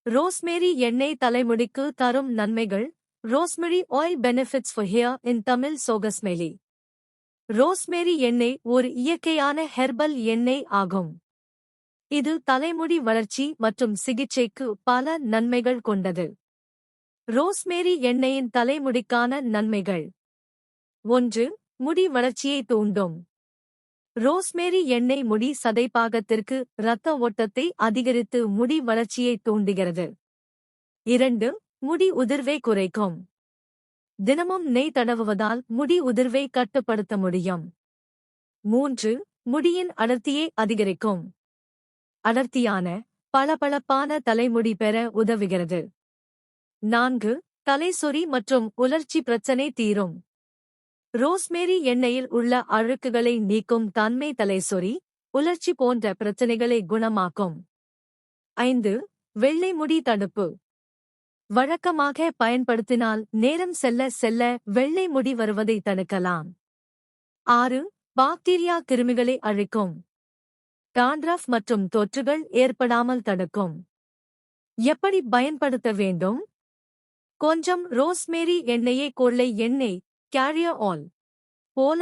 Rosemary எண்ணெய் தலைமுடிக்கு தரும் நன்மைகள். Rosemary oil benefits for hair in Tamil சோகஸ்மெலி. ரோஸ்மேரி எண்ணெய் ஒரு இயற்கையான ஹெர்பல் எண்ணெய் ஆகும். இது தலைமுடி வளர்ச்சி மற்றும் சிகிச்சைக்கு பல நன்மைகள் கொண்டது. ரோஸ்மேரி எண்ணெயின் தலைமுடிக்கான நன்மைகள். 1. முடி வளர்ச்சியை தூண்டும். ரோஸ்மேரி எண்ணெய் முடி சதைப்பாகத்திற்கு இரத்த ஓட்டத்தை அதிகரித்து முடி வளர்ச்சியை தூண்டுகிறது. 2. முடி உதிர்வை குறைக்கும். தினமும் நெய் தடவுவதால் முடி உதிர்வை கட்டுப்படுத்த முடியும். 3. முடியின் அடர்த்தியை அதிகரிக்கும். அடர்த்தியான, பளபளப்பான தலைமுடி பெற உதவுகிறது. 4. தலைசொறி மற்றும் உலர்ச்சி பிரச்சனை தீரும். ரோஸ்மேரி எண்ணெயில் உள்ள அழுக்குகளை நீக்கும் தன்மை தலைசொறி, உலர்ச்சி போன்ற பிரச்சனைகளை குணமாக்கும். 5. வெள்ளை முடி தடுப்பு. வழக்கமாக பயன்படுத்தினால் நேரம் செல்ல செல்ல வெள்ளை முடி வருவதை தடுக்கலாம். 6. பாக்டீரியா கிருமிகளை அழிக்கும். டாண்ட்ரஃப் மற்றும் தொற்றுகள் ஏற்படாமல் தடுக்கும். எப்படி பயன்படுத்த வேண்டும்? கொஞ்சம் ரோஸ்மேரி எண்ணெயை கொள்ளை எண்ணெய், கேரியர் ஆல் போல